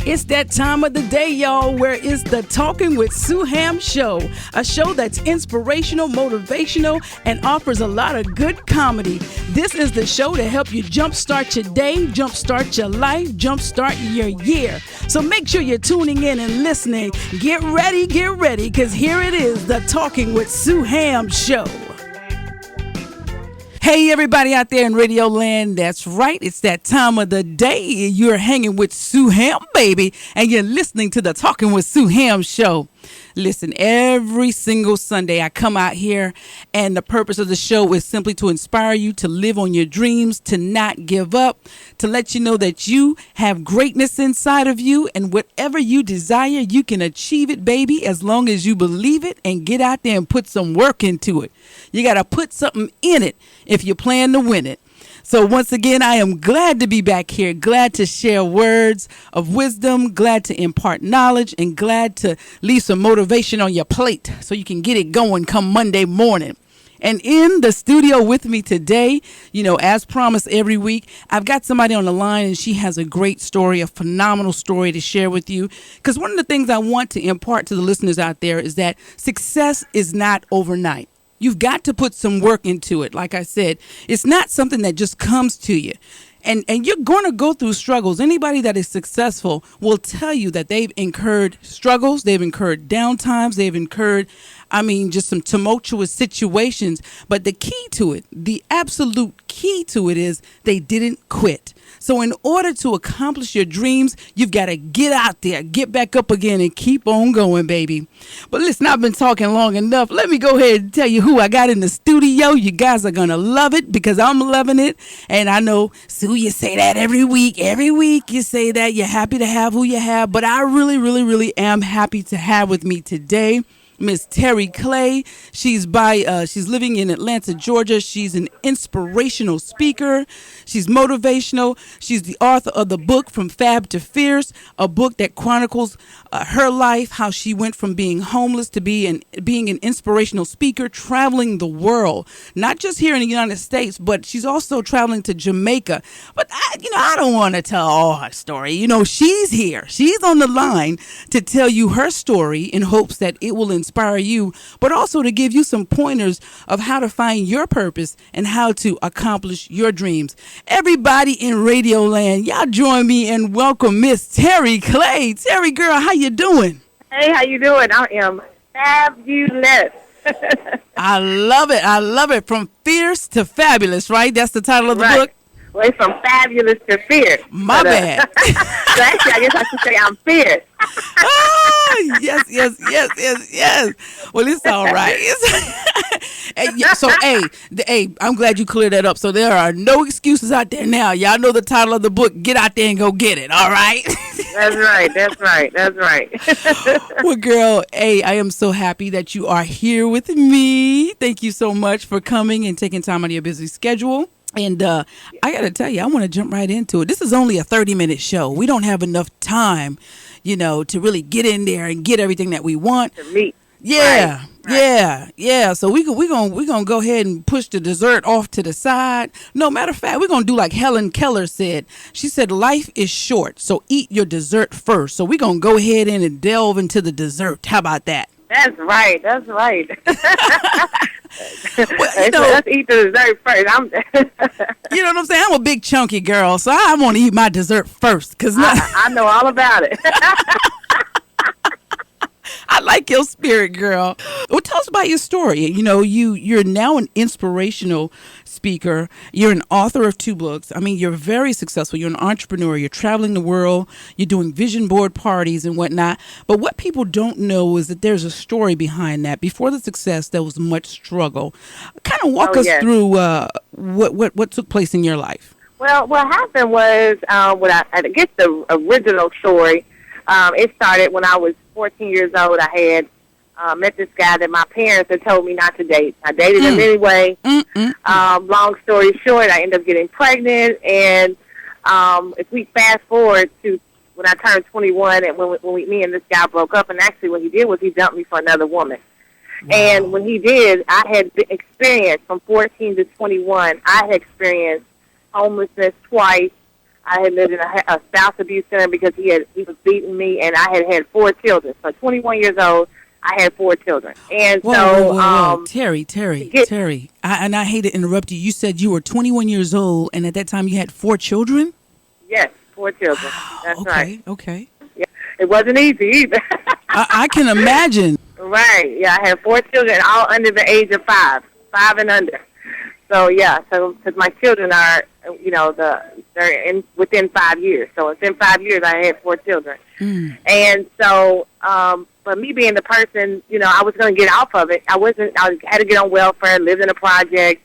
It's that time of the day, y'all, where it's the Talking with Sue Ham show, a show that's inspirational, motivational, and offers a lot of good comedy. This is the show to help you jumpstart your day, jumpstart your life, jumpstart your year. So make sure you're tuning in and listening. Get ready, because here it is, the Talking with Sue Ham show. Hey, everybody out there in Radio Land, that's right. It's that time of the day. You're hanging with Sue Ham, baby, and you're listening to the Talking with Sue Ham show. Listen, every single Sunday I come out here, and the purpose of the show is simply to inspire you to live on your dreams, to not give up, to let you know that you have greatness inside of you, and whatever you desire, you can achieve it, baby, as long as you believe it and get out there and put some work into it. You got to put something in it if you plan to win it. So once again, I am glad to be back here, glad to share words of wisdom, glad to impart knowledge, and glad to leave some motivation on your plate so you can get it going come Monday morning. And in the studio with me today, you know, as promised every week, I've got somebody on the line, and she has a great story, a phenomenal story to share with you. Because one of the things I want to impart to the listeners out there is that success is not overnight. You've got to put some work into it. Like I said, it's not something that just comes to you. And you're going to go through struggles. Anybody that is successful will tell you that they've incurred struggles. They've incurred downtimes. They've incurred, just some tumultuous situations. But the key to it, the absolute key to it is they didn't quit. So in order to accomplish your dreams, you've got to get out there, get back up again, and keep on going, baby. But listen, I've been talking long enough. Let me go ahead and tell you who I got in the studio. You guys are going to love it because I'm loving it. And I know, Sue, you say that every week. Every week you say that. You're happy to have who you have. But I really, really, really am happy to have with me today Miss Terri Clay. She's living in Atlanta, Georgia. She's an inspirational speaker. She's motivational. She's the author of the book From Fab to Fierce, a book that chronicles her life, how she went from being homeless to being an inspirational speaker, traveling the world, not just here in the United States, but she's also traveling to Jamaica. But I don't want to tell all her story. She's here. She's on the line to tell you her story in hopes that it will inspire you, but also to give you some pointers of how to find your purpose and how to accomplish your dreams. Everybody in Radio Land, y'all join me and welcome Miss Terri Clay. Terri, girl, how you doing? Hey, how you doing? I am fabulous. I love it. I love it. From fierce to fabulous, right? That's the title of the book. Well, it's from fabulous to fierce. My bad. So actually, I guess I should say I'm fierce. Oh, yes. Well, it's all right. I'm glad you cleared that up. So there are no excuses out there now. Y'all know the title of the book. Get out there and go get it. All right. That's right. Well, girl, I am so happy that you are here with me. Thank you so much for coming and taking time out of your busy schedule. And I got to tell you, I want to jump right into it. This is only a 30-minute show. We don't have enough time, to really get in there and get everything that we want. To meet. Yeah, right. Yeah. So we gonna go ahead and push the dessert off to the side. No, matter of fact, we're gonna do like Helen Keller said. She said, "Life is short, so eat your dessert first." So we're gonna go ahead and delve into the dessert. How about that? That's right. Well, let's eat the dessert first. You know what I'm saying? I'm a big chunky girl, so I want to eat my dessert first. I know all about it. I like your spirit, girl. Well, tell us about your story. You're now an inspirational speaker. You're an author of 2 books. You're very successful. You're an entrepreneur. You're traveling the world. You're doing vision board parties and whatnot. But what people don't know is that there's a story behind that. Before the success, there was much struggle. Kind of walk us through what took place in your life. Well, what happened was, I guess the original story, it started when I was 14 years old. I had met this guy that my parents had told me not to date. I dated him anyway. Long story short, I ended up getting pregnant. And if we fast forward to when I turned 21 and when me and this guy broke up, and actually what he did was he dumped me for another woman. Wow. And when he did, I had experienced from 14 to 21, I had experienced homelessness twice. I had lived in a spouse abuse center because he was beating me, and I had 4 children. So 21 years old, I had 4 children. And whoa. Terri, I hate to interrupt you. You said you were 21 years old, and at that time you had 4 children? Yes, 4 children. Wow, That's right. Okay. Yeah, it wasn't easy either. I can imagine. Right. Yeah, I had 4 children, all under the age of 5 and under. So yeah, because my children are, they're within 5 years. So within 5 years, I had 4 children. And so, but me being the person, I was going to get off of it. I had to get on welfare, lived in a project.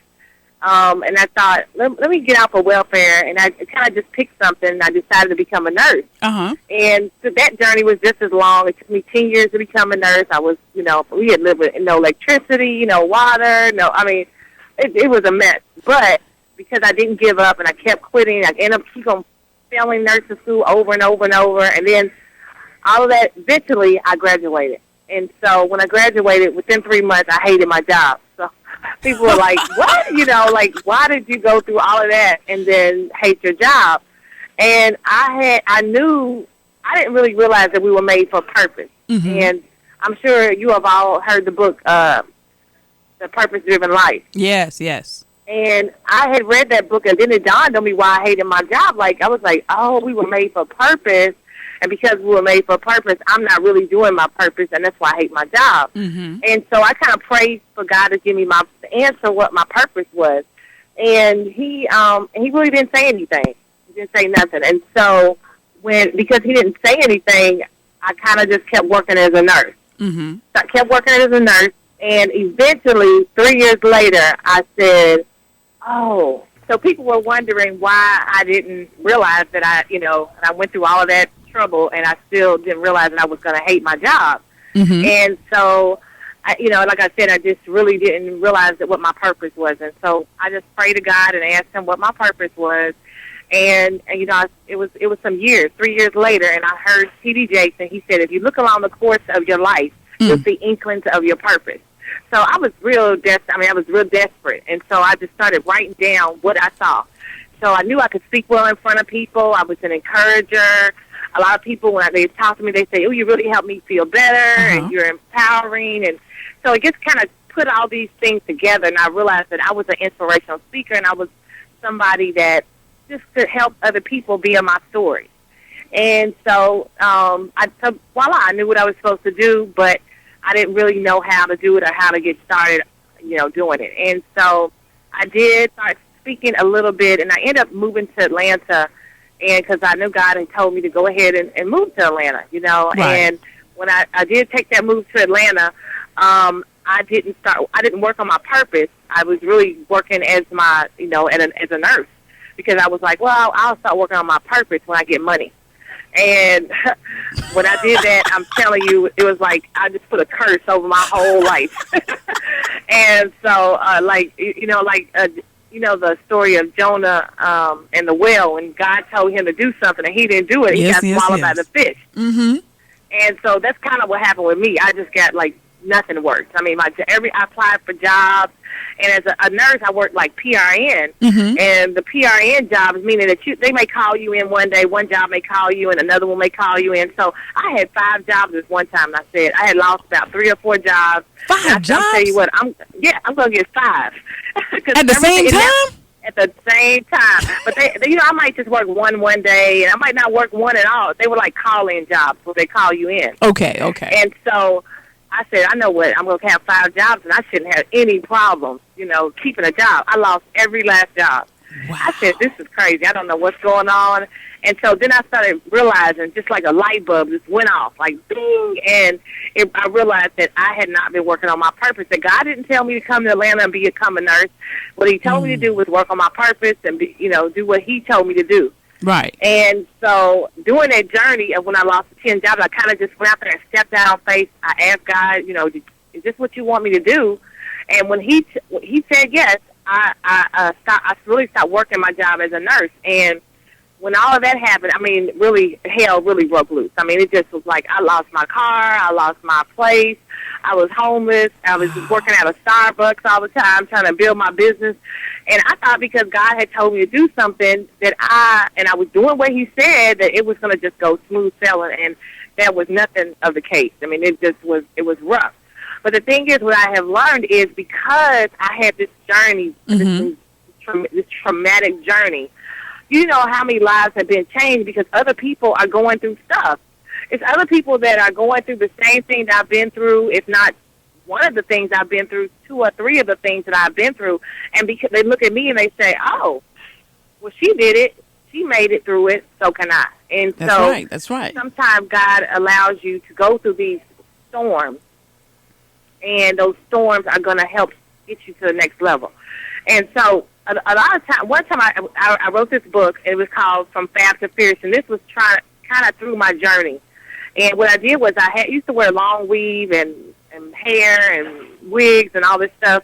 And I thought, let me get out for welfare. And I kind of just picked something. And I decided to become a nurse. And so that journey was just as long. It took me 10 years to become a nurse. I was, we had lived with no electricity, water, it was a mess. But because I didn't give up and I kept quitting, I ended up keep on failing nursing school over and over and over. And then all of that, eventually I graduated. And so when I graduated, within 3 months, I hated my job. So people were like, what? Why did you go through all of that and then hate your job? And I didn't really realize that we were made for purpose. And I'm sure you have all heard the book, The Purpose-Driven Life. Yes. And I had read that book, and then it dawned on me why I hated my job. I was like, oh, we were made for purpose. And because we were made for purpose, I'm not really doing my purpose, and that's why I hate my job. And so I kind of prayed for God to give me the answer what my purpose was. And he really didn't say anything. He didn't say nothing. And so because he didn't say anything, I kind of just kept working as a nurse. So I kept working as a nurse, and eventually, 3 years later, I said, oh. So people were wondering why I didn't realize that I went through all of that trouble, and I still didn't realize that I was going to hate my job. And so, like I said, I just really didn't realize what my purpose was. And so I just prayed to God and asked him what my purpose was. And it was some years, 3 years later, and I heard T.D. Jakes, and he said, if you look along the course of your life, you'll see inklings of your purpose. So I was real desperate. And so I just started writing down what I saw. So I knew I could speak well in front of people. I was an encourager. A lot of people, when they talk to me, they say, oh, you really helped me feel better, and you're empowering. And so it just kind of put all these things together, and I realized that I was an inspirational speaker, and I was somebody that just could help other people via my story. And so, voila, I knew what I was supposed to do, but I didn't really know how to do it or how to get started, doing it. And so I did start speaking a little bit, and I ended up moving to Atlanta, and because I knew God had told me to go ahead and move to Atlanta, Right. And when I did take that move to Atlanta, I didn't work on my purpose. I was really working as my, as a nurse, because I was like, well, I'll start working on my purpose when I get money. And when I did that, I'm telling you, it was like I just put a curse over my whole life. And so, the story of Jonah and the whale, when God told him to do something and he didn't do it, he got swallowed by the fish. And so that's kind of what happened with me. I just got nothing worked. I mean, I applied for jobs, and as a nurse, I worked like PRN, and the PRN job is meaning that they may call you in one day, one job may call you, and another one may call you in. So I had 5 jobs at one time. And I said I had lost about 3 or 4 jobs. 5 jobs? I'll tell you what, I'm going to get 5 at the same time. At the same time, but they I might just work one day, and I might not work one at all. They were like call-in jobs, where they call you in. Okay. And so I said, I know what, I'm going to have 5 jobs, and I shouldn't have any problems, keeping a job. I lost every last job. Wow. I said, this is crazy. I don't know what's going on. And so then I started realizing, just like a light bulb just went off, like ding, and I realized that I had not been working on my purpose, that God didn't tell me to come to Atlanta and become a nurse. What he told me to do was work on my purpose and, do what he told me to do. Right. And so during that journey of when I lost the 10 jobs, I kind of just went out there and stepped out on faith. I asked God, is this what you want me to do? And when he said yes, I really stopped working my job as a nurse. And when all of that happened, I mean, really, hell really broke loose. I mean, it just was like I lost my car, I lost my place, I was homeless, I was working at a Starbucks all the time trying to build my business. And I thought because God had told me to do something that I was doing what he said, that it was going to just go smooth sailing, and that was nothing of the case. I mean, it was rough. But the thing is, what I have learned is because I had this journey, this traumatic journey, you know how many lives have been changed because other people are going through stuff. It's other people that are going through the same thing that I've been through, if not one of the things I've been through, 2 or 3 of the things that I've been through. And because they look at me and they say, oh, well, she did it. She made it through it, so can I. And That's right. Sometimes God allows you to go through these storms, and those storms are going to help get you to the next level. And so a lot of time, one time I wrote this book. It was called From Fab to Fierce, and this was kind of through my journey. And what I did was I used to wear long weave and hair and wigs and all this stuff.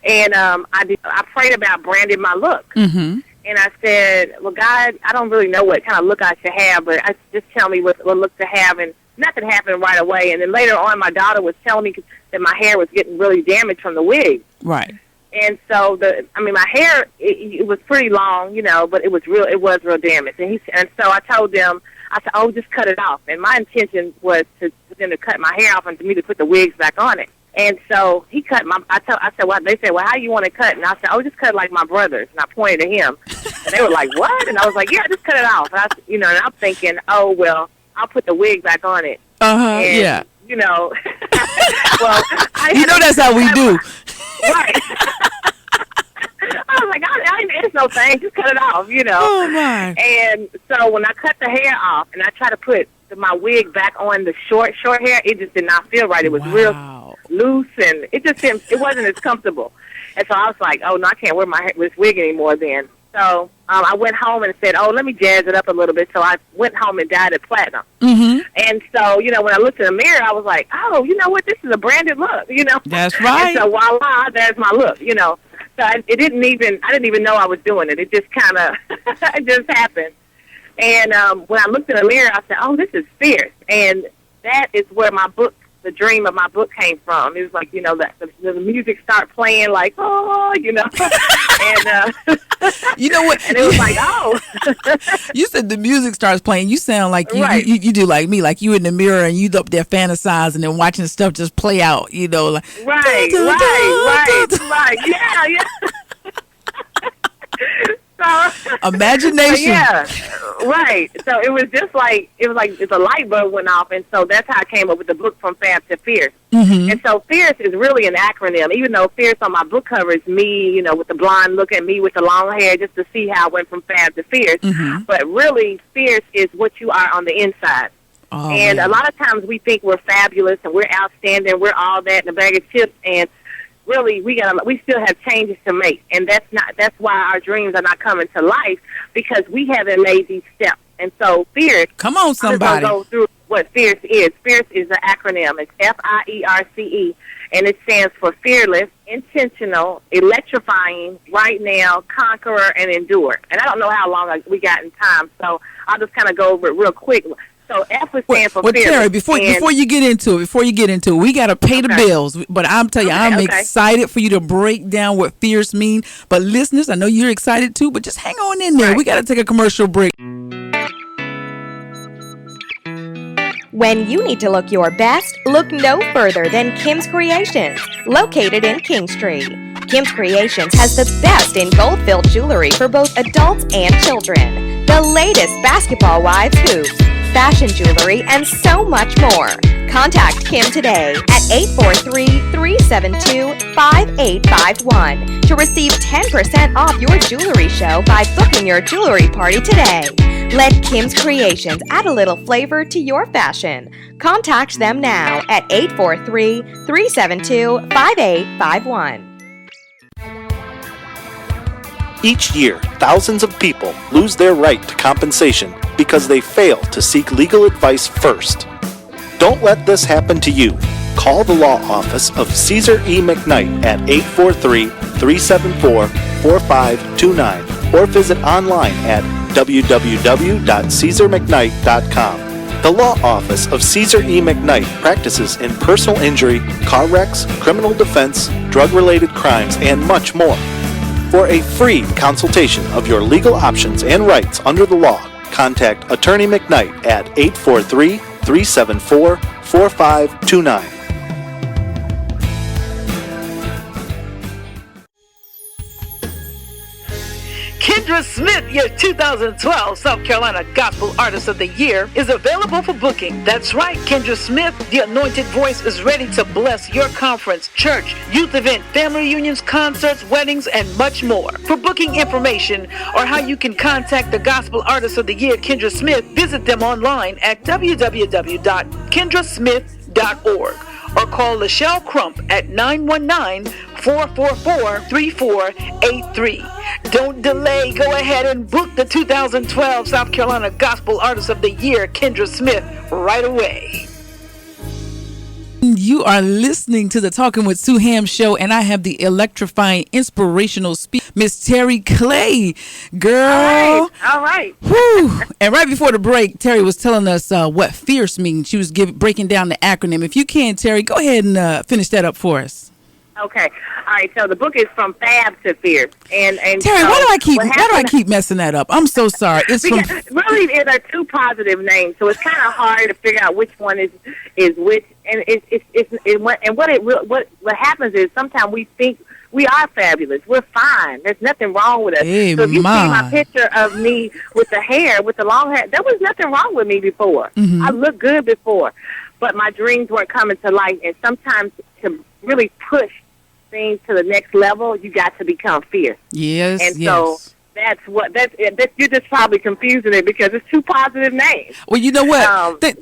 And I prayed about branding my look. Mm-hmm. And I said, well, God, I don't really know what kind of look I should have, but just tell me what look to have. And nothing happened right away. And then later on, my daughter was telling me that my hair was getting really damaged from the wig. Right. And so my hair, it was pretty long, you know, but it was real damaged. And so I told them, I said, oh, just cut it off. And my intention was for them to cut my hair off and for me to put the wigs back on it. And so he cut I said, well, they said, well, how you want to cut? And I said, oh, just cut like my brothers. And I pointed at him. And they were like, what? And I was like, yeah, just cut it off. And and I'm thinking, oh, well, I'll put the wig back on it. Uh-huh, yeah. You know, well, that's how we do. Right. I was like, it's no thing. Just cut it off, you know. Oh, my. And so when I cut the hair off and I tried to put my wig back on the short hair, it just did not feel right. It was real loose, and it wasn't as comfortable. And so I was like, oh, no, I can't wear this wig anymore then. So I went home and said, oh, let me jazz it up a little bit. So I went home and dyed it platinum. Mm-hmm. And so, when I looked in the mirror, I was like, oh, you know what? This is a branded look, That's right. And so voila, there's my look, So I didn't even know I was doing it. It just kind of, it just happened. And when I looked in the mirror, I said, oh, this is fierce. And that is where the dream of my book came from. It was like, the music started playing like, oh, and, you know what? And it was like, oh. You said the music starts playing. You sound like right. you do like me, like you in the mirror and you up there fantasizing and watching stuff just play out, like. Right, right. Yeah. So, imagination. Yeah, right. So it was just like it's a light bulb went off, and so that's how I came up with the book From Fab to Fierce. Mm-hmm. And so Fierce is really an acronym. Even though Fierce on my book cover is me, with the blonde look at me with the long hair, just to see how I went from Fab to Fierce. Mm-hmm. But really, Fierce is what you are on the inside. Oh, and man. A lot of times we think we're fabulous and we're outstanding, we're all that in a bag of chips, and really, we still have changes to make, and that's why our dreams are not coming to life, because we haven't made these steps. And so, Fierce. Come on, somebody. I'm going to go through what Fierce is. Fierce is an acronym. It's FIERCE, and it stands for fearless, intentional, electrifying, right now, conqueror, and endure. And I don't know how long we got in time, so I'll just kind of go over it real quick. So F would stand for fearless. Terri, before you get into it, we got to pay the bills. But I'm telling you, I'm excited for you to break down what fierce means. But listeners, I know you're excited too, but just hang on in there. Right. We got to take a commercial break. When you need to look your best, look no further than Kim's Creations, located in King Street. Kim's Creations has the best in gold-filled jewelry for both adults and children. The latest basketball wives hoops, fashion jewelry, and so much more. Contact Kim today at 843-372-5851 to receive 10% off your jewelry show by booking your jewelry party today. Let Kim's Creations add a little flavor to your fashion. Contact them now at 843-372-5851. Each year, thousands of people lose their right to compensation because they fail to seek legal advice first. Don't let this happen to you. Call the law office of Caesar E. McKnight at 843-374-4529 or visit online at www.caesarmcknight.com. The law office of Caesar E. McKnight practices in personal injury, car wrecks, criminal defense, drug-related crimes, and much more. For a free consultation of your legal options and rights under the law, contact Attorney McKnight at 843-374-4529. Kendra Smith, your 2012 South Carolina Gospel Artist of the Year, is available for booking. That's right, Kendra Smith, the anointed voice, is ready to bless your conference, church, youth event, family reunions, concerts, weddings, and much more. For booking information or how you can contact the Gospel Artist of the Year, Kendra Smith, visit them online at www.kendrasmith.org or call Lachelle Crump at 919-444-3483. Don't delay. Go ahead and book the 2012 South Carolina Gospel Artist of the Year, Kendra Smith, right away. You are listening to the Talking with Sue Ham show, and I have the electrifying, inspirational speaker, Miss Terri Clay. Girl. All right. Whew. And right before the break, Terri was telling us what fierce means. She was breaking down the acronym. If you can, Terri, go ahead and finish that up for us. Okay. All right. So the book is From Fab to Fierce. And Terri, so why do I keep messing that up? I'm so sorry. It's because really they're two positive names, so it's kind of hard to figure out which one is which. And what happens is sometimes we think we are fabulous. We're fine. There's nothing wrong with us. Hey, so if you see my picture of me with the hair, with the long hair, there was nothing wrong with me before. Mm-hmm. I looked good before, but my dreams weren't coming to life. And sometimes to really push things to the next level, you got to become fierce. Yes, and yes. so that's you're just probably confusing it because it's two positive names. Well, you know what? Thank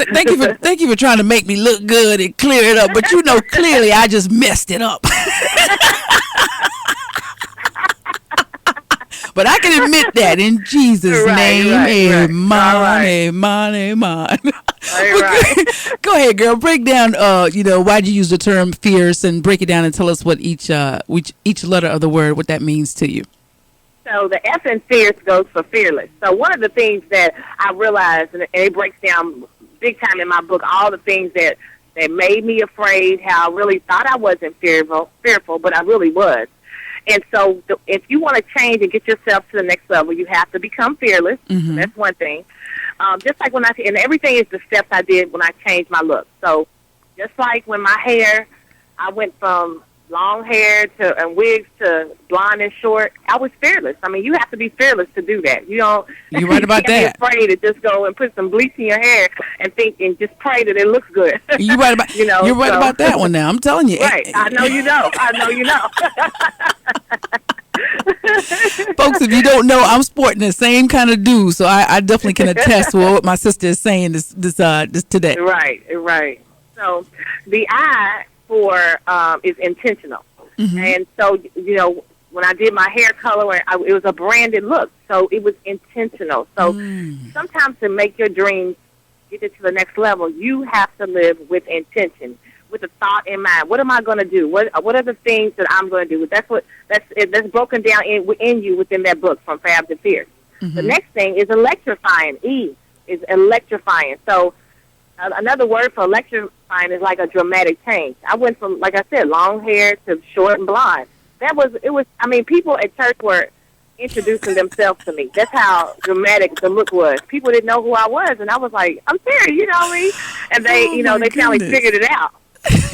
you for trying to make me look good and clear it up. But you know, clearly I just messed it up. But I can admit that in Jesus' name. Amen. Right. Go ahead, girl. Break down, why'd you use the term fierce, and break it down and tell us what each letter of the word, what that means to you. So the F in fierce goes for fearless. So one of the things that I realized, and it breaks down big time in my book, all the things that made me afraid, how I really thought I wasn't fearful, but I really was. And so if you want to change and get yourself to the next level, you have to become fearless. Mm-hmm. That's one thing. Just like and everything is the steps I did when I changed my look. So just like when my hair, I went from long hair and wigs to blonde and short, I was fearless. I mean, you have to be fearless to do that. You don't. You're right about you can't that. be afraid to just go and put some bleach in your hair and think and just pray that it looks good. You're right about You're right about that one. Now I'm telling you. Right. I know you know. Folks, if you don't know, I'm sporting the same kind of do, so I definitely can attest to what my sister is saying this today. Right. So the I for is intentional. Mm-hmm. And so, when I did my hair color, it was a branded look. So it was intentional. So sometimes to make your dreams get it to the next level, you have to live with intention, with a thought in mind. What am I going to do? What are the things that I'm going to do? That's broken down in you within that book, From Fab to Fierce. Mm-hmm. The next thing is electrifying. E is electrifying. So another word for electrifying is like a dramatic change. I went from, like I said, long hair to short and blonde. People at church were introducing themselves to me. That's how dramatic the look was. People didn't know who I was, and I was like, I'm Terri, you know me? And they, they finally figured it out.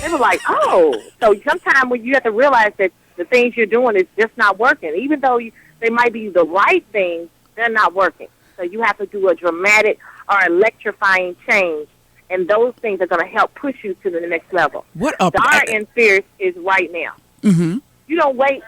They were like, oh. So sometimes when you have to realize that the things you're doing is just not working. Even though they might be the right things, they're not working. So you have to do a dramatic or electrifying change, and those things are going to help push you to the next level. What up? The R in fierce is right now. Mm-hmm. You don't wait.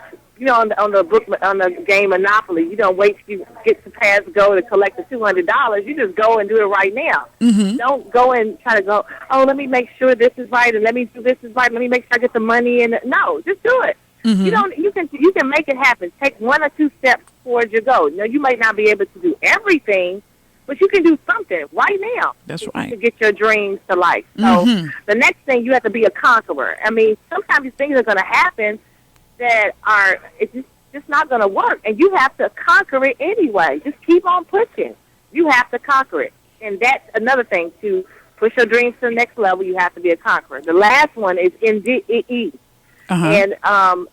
On the game Monopoly, you don't wait till you get to pass go to collect the $200. You just go and do it right now. Mm-hmm. Don't go and try to go, let me make sure this is right, and let me do this is right. Let me make sure I get the money in. No, just do it. Mm-hmm. You can make it happen. Take one or two steps towards your goal. You might not be able to do everything, but you can do something right now. That's right. To get your dreams to life. So the next thing, you have to be a conqueror. I mean, sometimes these things are going to happen that it's just not going to work, and you have to conquer it anyway. Just keep on pushing. You have to conquer it, and that's another thing. To push your dreams to the next level, you have to be a conqueror. The last one is NDE, and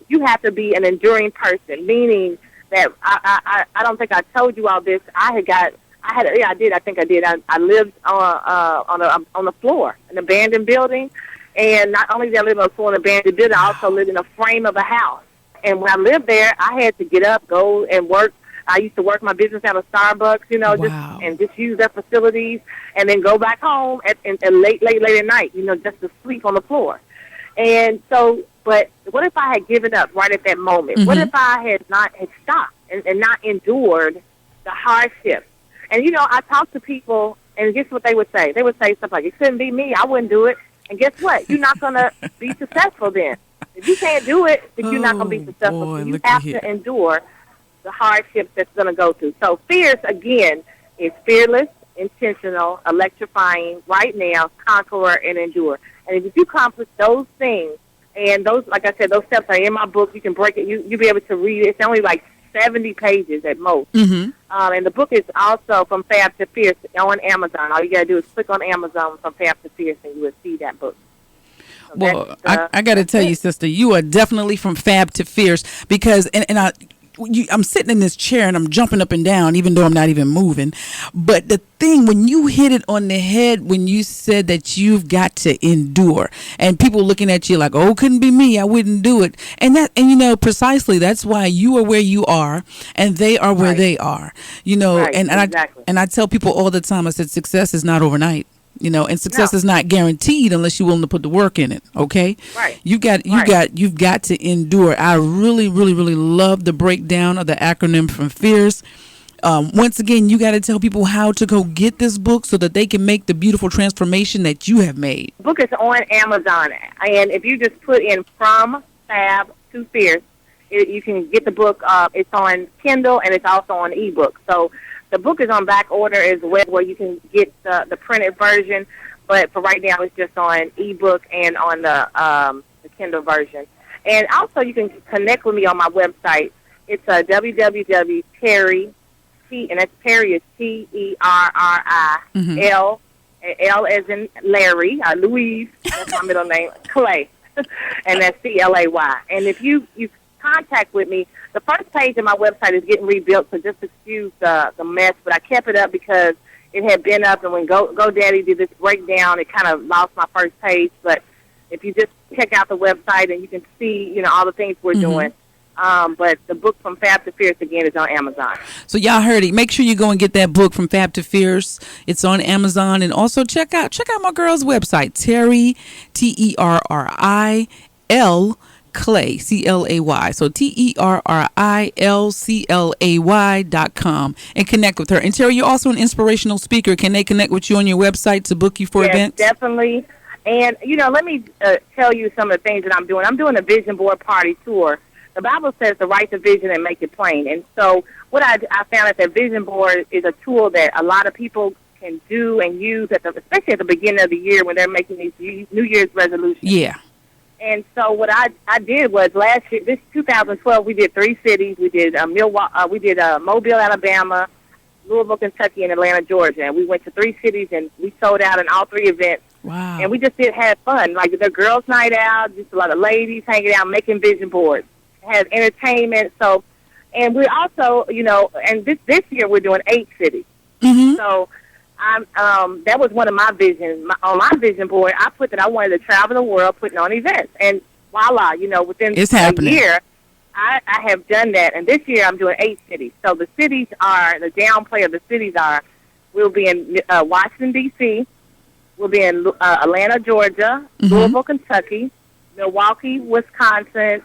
you have to be an enduring person, meaning that I don't think I told you all this. I did. I think I did. I lived on the floor, an abandoned building, and not only did I live on the floor in an abandoned building, I also lived in a frame of a house. And when I lived there, I had to get up, go and work. I used to work my business out of Starbucks, just use their facilities, and then go back home at late at night, just to sleep on the floor. And so, but what if I had given up right at that moment? What if I had stopped and not endured the hardship? And, I talk to people, and guess what they would say? They would say stuff like, it couldn't be me. I wouldn't do it. And guess what? You're not going to be successful then. If you can't do it, then you're not going to be successful. Boy, so you have to endure the hardships that's going to go through. So fierce, again, is fearless, intentional, electrifying, right now, conqueror, and endure. And if you accomplish those things, and those, like I said, those steps are in my book. You can break it. You'll be able to read it. It's only like 70 pages at most. And the book is also From Fab to Fierce on Amazon. All you got to do is click on Amazon From Fab to Fierce, and you will see that book. So well, I got to tell you, sister, you are definitely from Fab to Fierce, because, I'm sitting in this chair and I'm jumping up and down, even though I'm not even moving. But the thing, when you hit it on the head, when you said that you've got to endure, and people looking at you like, oh, couldn't be me, I wouldn't do it. And precisely that's why you are where you are and they are where they are, Exactly. And I tell people all the time, I said, success is not overnight. And success is not guaranteed unless you're willing to put the work in it. Okay. Right. You've got to endure. I really, really, really love the breakdown of the acronym from Fierce. Once again, you got to tell people how to go get this book so that they can make the beautiful transformation that you have made. The book is on Amazon, and if you just put in From Fab to Fierce, you can get the book. It's on Kindle and it's also on ebook. So the book is on back order as well, where you can get the printed version. But for right now, it's just on ebook and on the Kindle version. And also, you can connect with me on my website. It's www.Terri, and that's Terri is Terri, L as in Larry, Louise, that's my middle name, Clay, and that's CLAY. And if you contact with me, the first page of my website is getting rebuilt, so just excuse the mess, but I kept it up because it had been up, and when GoDaddy did this breakdown, it kind of lost my first page. But if you just check out the website, and you can see, all the things we're doing. But the book From Fab to Fierce, again, is on Amazon. So y'all heard it. Make sure you go and get that book From Fab to Fierce. It's on Amazon. And also check out my girl's website, Terri, TerriL, Clay, CLAY. So TerriLCLAY.com, and connect with her. And Terri, you're also an inspirational speaker. Can they connect with you on your website to book you for events? Definitely. And, let me tell you some of the things that I'm doing. I'm doing a vision board party tour. The Bible says to write the vision and make it plain. And so what I found is that vision board is a tool that a lot of people can do and use, especially at the beginning of the year when they're making these New Year's resolutions. Yeah. And so what I did was last year, this 2012, we did 3 cities. We did Mobile, Alabama, Louisville, Kentucky, and Atlanta, Georgia. And we went to 3 cities, and we sold out in all 3 events. Wow. And we just have fun, like the girls' night out, just a lot of ladies hanging out, making vision boards. Has entertainment. So, and we also, and this year we're doing 8 cities. So that was one of my visions. On my vision board, I put that I wanted to travel the world putting on events. And voila, within a year, I have done that. And this year I'm doing 8 cities. So the cities are, the downplay of the cities are, we'll be in Washington, D.C., we'll be in Atlanta, Georgia, Louisville, Kentucky, Milwaukee, Wisconsin,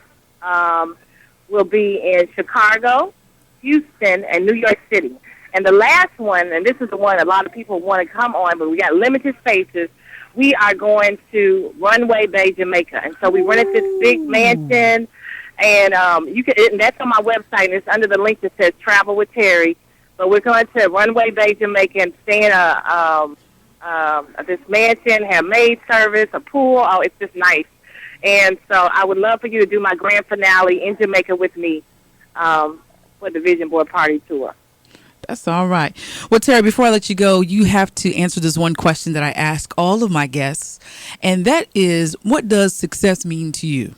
we'll be in Chicago, Houston, and New York City. And the last one, and this is the one a lot of people want to come on, but we got limited spaces, we are going to Runway Bay, Jamaica. And so we rented this big mansion, and and that's on my website, and it's under the link that says Travel with Terri. But we're going to Runway Bay, Jamaica, and stay in this mansion, have maid service, a pool. Oh, it's just nice. And so I would love for you to do my grand finale in Jamaica with me for the Vision Board Party Tour. That's all right. Well, Terri, before I let you go, you have to answer this one question that I ask all of my guests, and that is, what does success mean to you?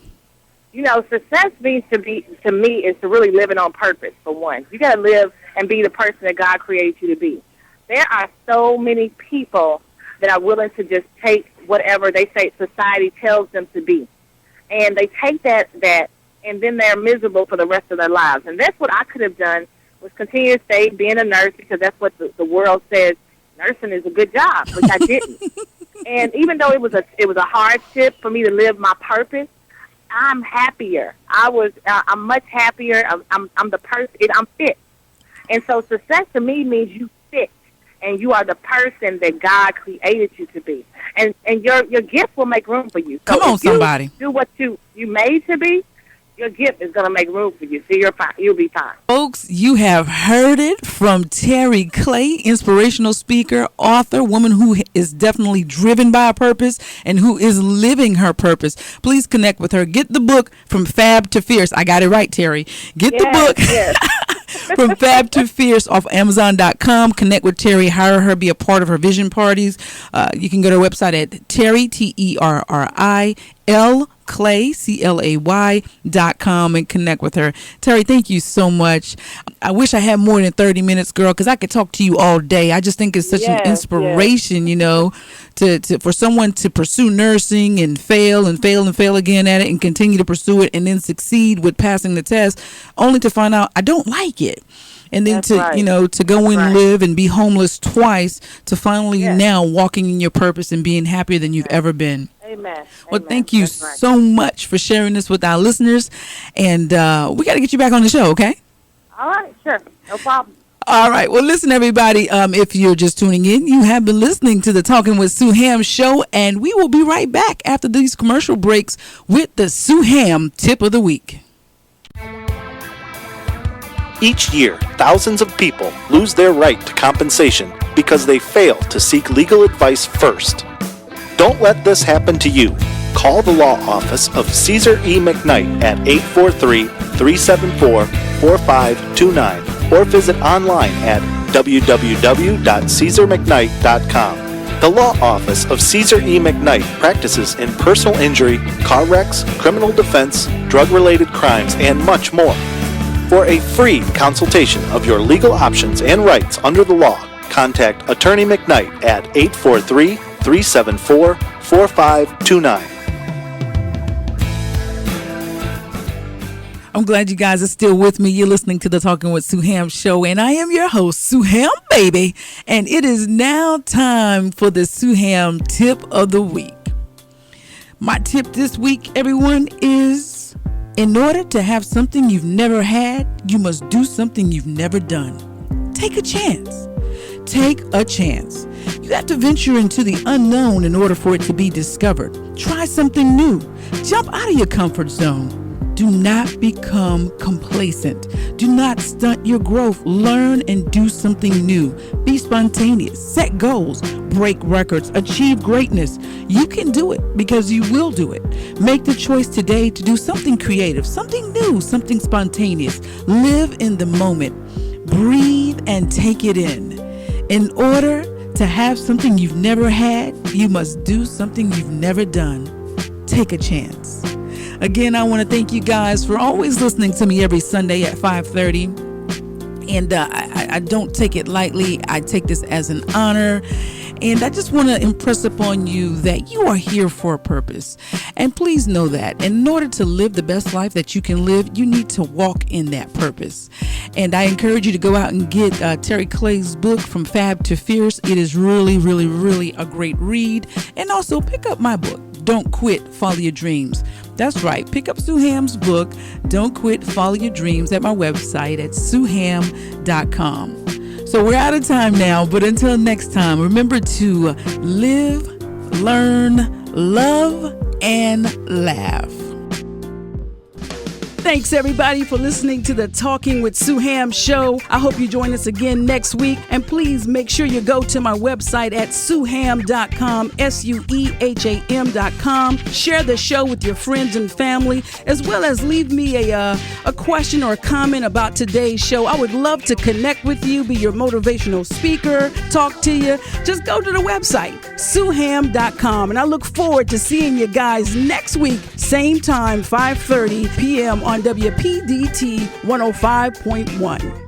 success means to me is to really living on purpose. For one, you got to live and be the person that God created you to be. There are so many people that are willing to just take whatever they say society tells them to be, and they take that, and then they're miserable for the rest of their lives. And that's what I could have done, was continue to stay being a nurse, because that's what the world says. Nursing is a good job, which I didn't. And even though it was a hardship for me to live my purpose, I'm happier. I'm much happier. I'm the person. I'm fit. And so success to me means you fit, and you are the person that God created you to be. And your gift will make room for you. So Come on, somebody. do what you made to be, your gift is going to make room for you. So you're fine. You'll be fine. Folks, you have heard it from Terri Clay, inspirational speaker, author, woman who is definitely driven by a purpose and who is living her purpose. Please connect with her. Get the book From Fab to Fierce. I got it right, Terri. Get the book. Yes. From Fab to Fierce off Amazon.com. Connect with Terri. Hire her. Be a part of her vision parties. You can go to her website at Terri, TerriL Clay, CLAY.com, and connect with her. Terri, thank you so much. I wish I had more than 30 minutes, girl, because I could talk to you all day. I just think it's such an inspiration, to for someone to pursue nursing and fail again at it and continue to pursue it and then succeed with passing the test, only to find out I don't like it. And then to go and live and be homeless twice, to finally now walking in your purpose and being happier than you've ever been. Amen. Well, thank you so much for sharing this with our listeners. And we got to get you back on the show, okay? All right, sure. No problem. All right. Well, listen, everybody, if you're just tuning in, you have been listening to the Talking with Sue Ham show, and we will be right back after these commercial breaks with the Sue Ham Tip of the Week. Each year, thousands of people lose their right to compensation because they fail to seek legal advice first. Don't let this happen to you. Call the law office of Caesar E. McKnight at 843-374-4529 or visit online at www.caesarmcknight.com. The law office of Caesar E. McKnight practices in personal injury, car wrecks, criminal defense, drug-related crimes, and much more. For a free consultation of your legal options and rights under the law, contact Attorney McKnight at 843-374-4529. I'm glad you guys are still with me. You're listening to the Talking with Sue Ham show, and I am your host, Sue Ham, baby. And it is now time for the Sue Ham Tip of the Week. My tip this week, everyone, is in order to have something you've never had, you must do something you've never done. Take a chance. Take a chance. You have to venture into the unknown in order for it to be discovered. Try something new. Jump out of your comfort zone. Do not become complacent. Do not stunt your growth. Learn and do something new. Be spontaneous. Set goals. Break records. Achieve greatness. You can do it because you will do it. Make the choice today to do something creative, something new, something spontaneous. Live in the moment. Breathe and take it in. In order to have something you've never had, you must do something you've never done. Take a chance. Again, I want to thank you guys for always listening to me every Sunday at 5:30. And I don't take it lightly. I take this as an honor. And I just want to impress upon you that you are here for a purpose. And please know that in order to live the best life that you can live, you need to walk in that purpose. And I encourage you to go out and get Terri Clay's book, From Fab to Fierce. It is really, really, really a great read. And also pick up my book, Don't Quit, Follow Your Dreams. That's right. Pick up Sue Ham's book, Don't Quit, Follow Your Dreams, at my website at sueham.com. So we're out of time now, but until next time, remember to live, learn, love, and laugh. Thanks, everybody, for listening to the Talking with Sue Ham show. I hope you join us again next week. And please make sure you go to my website at sueham.com, SUEHAM.com. Share the show with your friends and family, as well as leave me a question or a comment about today's show. I would love to connect with you, be your motivational speaker, talk to you. Just go to the website, sueham.com. And I look forward to seeing you guys next week, same time, 5:30 p.m. on WPDT 105.1.